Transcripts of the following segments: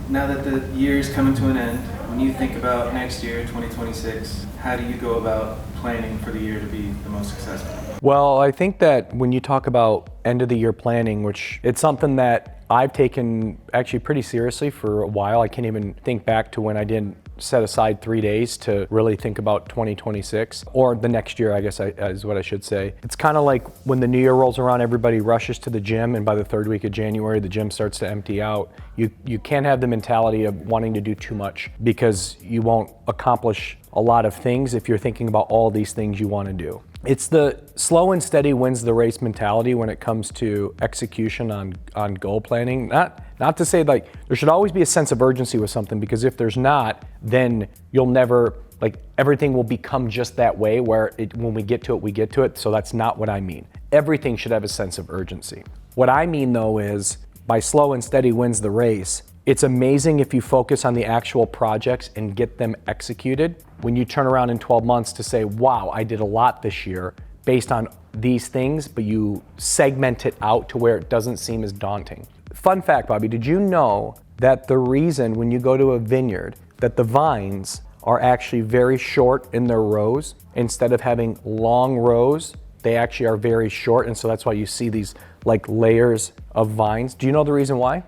Now that the year is coming to an end, when you think about next year, 2026, how do you go about planning for the year to be the most successful? Well, I think that when you talk about end of the year planning, which it's something that I've taken actually pretty seriously for a while. I can't even think back to when I didn't set aside 3 days to really think about 2026, or the next year, I guess is what I should say. It's kind of like when the new year rolls around, everybody rushes to the gym, and by the third week of January, the gym starts to empty out. You can't have the mentality of wanting to do too much, because you won't accomplish a lot of things if you're thinking about all these things you want to do. It's the slow and steady wins the race mentality when it comes to execution on goal planning. Not to say like there should always be a sense of urgency with something, because if there's not, then you'll never, like, everything will become just that way where when we get to it, we get to it. So that's not what I mean. Everything should have a sense of urgency. What I mean though is, by slow and steady wins the race, it's amazing if you focus on the actual projects and get them executed. When you turn around in 12 months to say, wow, I did a lot this year based on these things, but you segment it out to where it doesn't seem as daunting. Fun fact, Bobby, did you know that the reason when you go to a vineyard that the vines are actually very short in their rows? Instead of having long rows, they actually are very short, and so that's why you see these like layers of vines. Do you know the reason why?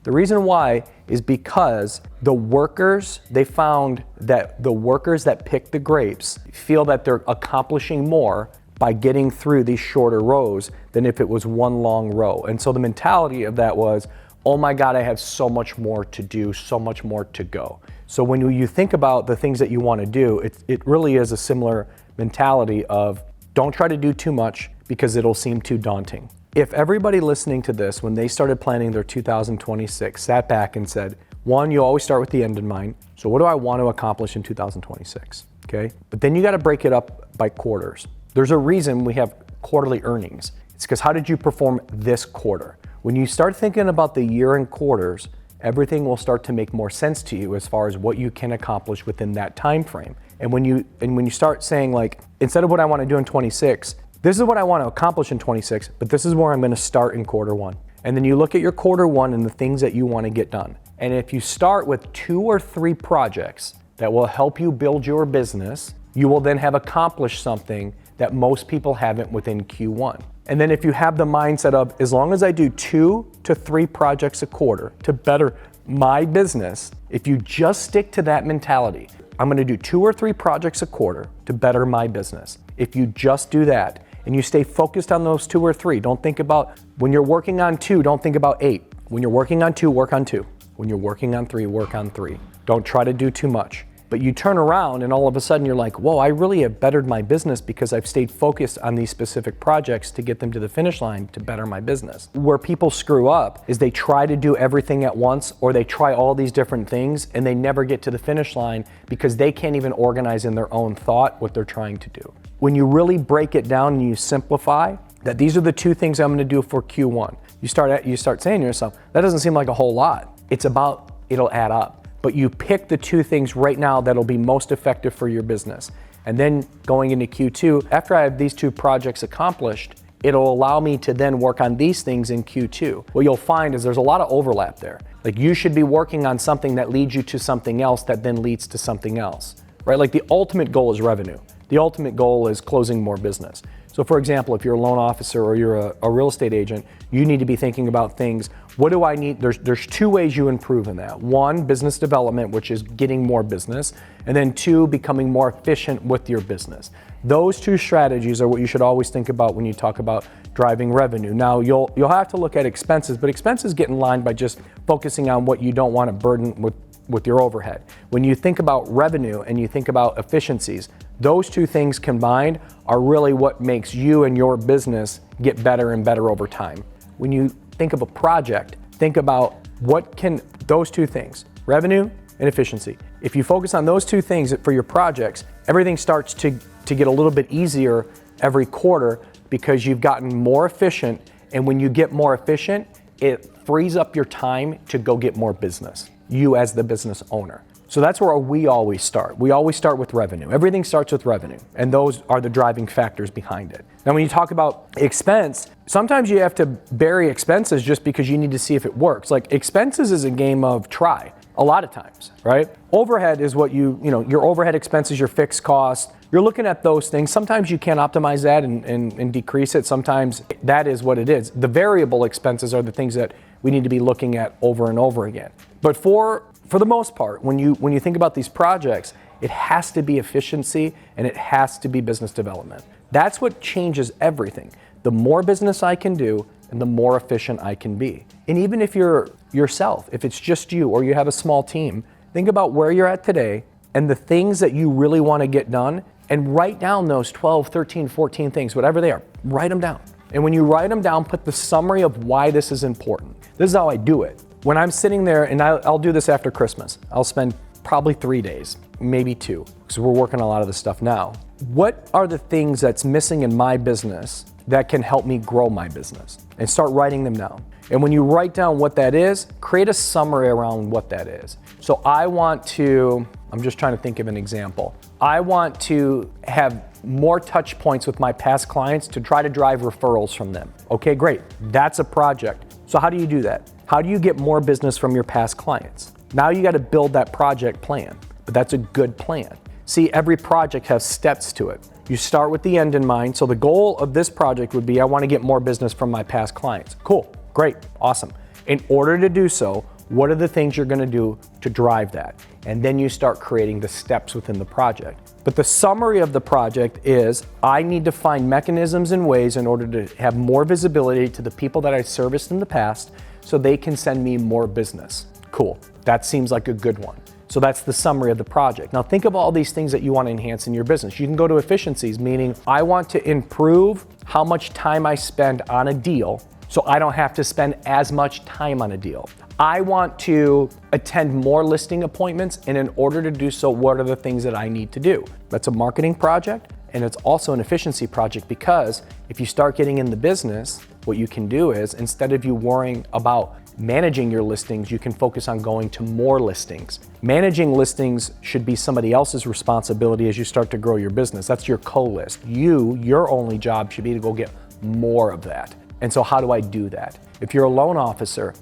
The reason why is because the workers, they found that the workers that pick the grapes feel that they're accomplishing more by getting through these shorter rows than if it was one long row. And so the mentality of that was, oh my God, I have so much more to do, so much more to go. So when you think about the things that you want to do, it really is a similar mentality of don't try to do too much because it'll seem too daunting. If everybody listening to this, when they started planning their 2026, sat back and said, one, you always start with the end in mind. So what do I want to accomplish in 2026? Okay. But then you got to break it up by quarters. There's a reason we have quarterly earnings. It's because how did you perform this quarter? When you start thinking about the year in quarters, everything will start to make more sense to you as far as what you can accomplish within that time frame. And when you start saying, like, instead of what I want to do in 26, this is what I want to accomplish in 26, but this is where I'm going to start in quarter one. And then you look at your quarter one and the things that you want to get done. And if you start with 2 or 3 projects that will help you build your business, you will then have accomplished something that most people haven't within Q1. And then if you have the mindset of, as long as I do 2 to 3 projects a quarter to better my business, if you just stick to that mentality, I'm going to do 2 or 3 projects a quarter to better my business. If you just do that, and you stay focused on those 2 or 3. Don't think about, when you're working on 2, don't think about 8. When you're working on 2, work on 2. When you're working on 3, work on 3. Don't try to do too much. But you turn around and all of a sudden you're like, whoa, I really have bettered my business because I've stayed focused on these specific projects to get them to the finish line to better my business. Where people screw up is they try to do everything at once, or they try all these different things and they never get to the finish line because they can't even organize in their own thought what they're trying to do. When you really break it down and you simplify that these are the 2 things I'm going to do for Q1, you start saying to yourself, that doesn't seem like a whole lot. It's about, it'll add up. But you pick the 2 things right now that'll be most effective for your business. And then going into Q2, after I have these 2 projects accomplished, it'll allow me to then work on these things in Q2. What you'll find is there's a lot of overlap there. Like, you should be working on something that leads you to something else that then leads to something else, right? Like, the ultimate goal is revenue. The ultimate goal is closing more business. So for example, if you're a loan officer or you're a real estate agent, you need to be thinking about things. What do I need? There's 2 ways you improve in that. 1, business development, which is getting more business. And then 2, becoming more efficient with your business. Those 2 strategies are what you should always think about when you talk about driving revenue. Now, you'll have to look at expenses, but expenses get in line by just focusing on what you don't want to burden with your overhead. When you think about revenue and you think about efficiencies, those 2 things combined are really what makes you and your business get better and better over time. When you think of a project, think about what can those 2 things, revenue and efficiency. If you focus on those 2 things for your projects, everything starts to get a little bit easier every quarter because you've gotten more efficient. And when you get more efficient, it frees up your time to go get more business, you as the business owner. So that's where we always start. We always start with revenue. Everything starts with revenue, and those are the driving factors behind it. Now, when you talk about expense, sometimes you have to bury expenses just because you need to see if it works. Like, expenses is a game of try a lot of times, right? Overhead is what your overhead expenses, your fixed costs. You're looking at those things. Sometimes you can't optimize that and decrease it. Sometimes that is what it is. The variable expenses are the things that we need to be looking at over and over again. But for the most part, when you think about these projects, it has to be efficiency and it has to be business development. That's what changes everything. The more business I can do and the more efficient I can be. And even if you're yourself, if it's just you or you have a small team, think about where you're at today and the things that you really want to get done, and write down those 12, 13, 14 things, whatever they are, write them down. And when you write them down, put the summary of why this is important. This is how I do it. When I'm sitting there, and I'll do this after Christmas, I'll spend probably 3 days, maybe 2, because we're working on a lot of this stuff now. What are the things that's missing in my business that can help me grow my business? And start writing them down. And when you write down what that is, create a summary around what that is. So I'm just trying to think of an example. I want to have more touch points with my past clients to try to drive referrals from them. Okay, great. That's a project. So how do you do that? How do you get more business from your past clients? Now you got to build that project plan, but that's a good plan. See, every project has steps to it. You start with the end in mind. So the goal of this project would be, I want to get more business from my past clients. Cool, great, awesome. In order to do so, what are the things you're going to do to drive that? And then you start creating the steps within the project. But the summary of the project is, I need to find mechanisms and ways in order to have more visibility to the people that I serviced in the past so they can send me more business. Cool, that seems like a good one. So that's the summary of the project. Now think of all these things that you want to enhance in your business. You can go to efficiencies, meaning I want to improve how much time I spend on a deal so I don't have to spend as much time on a deal. I want to attend more listing appointments, and in order to do so, what are the things that I need to do? That's a marketing project, and it's also an efficiency project, because if you start getting in the business, what you can do is, instead of you worrying about managing your listings, you can focus on going to more listings. Managing listings should be somebody else's responsibility as you start to grow your business. That's your co-list. Your only job should be to go get more of that. And so how do I do that? If you're a loan officer,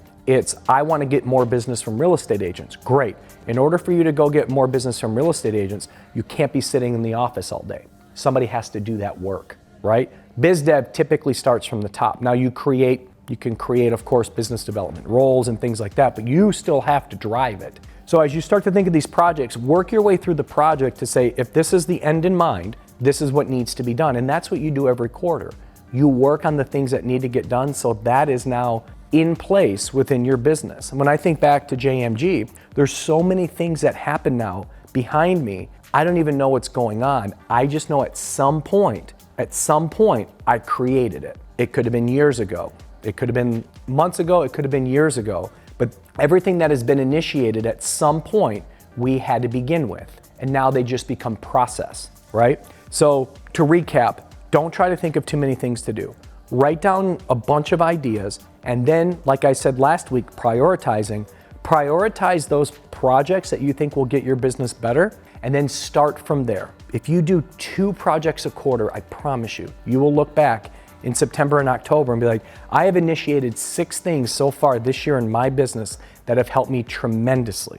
I want to get more business from real estate agents. Great. In order for you to go get more business from real estate agents, you can't be sitting in the office all day. Somebody has to do that work, right? Biz dev typically starts from the top. Now you can create, of course, business development roles and things like that, but you still have to drive it. So as you start to think of these projects, work your way through the project to say, if this is the end in mind, this is what needs to be done. And that's what you do every quarter. You work on the things that need to get done, so that is now in place within your business. And when I think back to JMG, there's so many things that happen now behind me. I don't even know what's going on. I just know at some point, I created it. It could have been years ago. It could have been months ago. It could have been years ago. But everything that has been initiated at some point, we had to begin with. And now they just become process, right? So to recap, don't try to think of too many things to do. Write down a bunch of ideas, and then, like I said last week, prioritize those projects that you think will get your business better, and then start from there. If you do 2 projects a quarter, I promise you will look back in September and October and be like, I have initiated 6 things so far this year in my business that have helped me tremendously.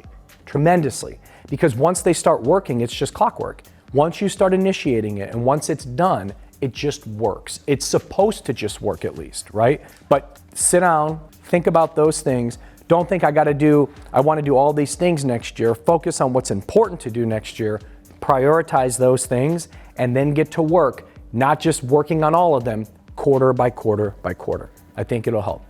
Because once they start working, it's just clockwork. Once you start initiating it, and once it's done, it just works. It's supposed to just work, at least, right? But sit down, think about those things. Don't think I want to do all these things next year. Focus on what's important to do next year. Prioritize those things, and then get to work, not just working on all of them, quarter by quarter by quarter. I think it'll help.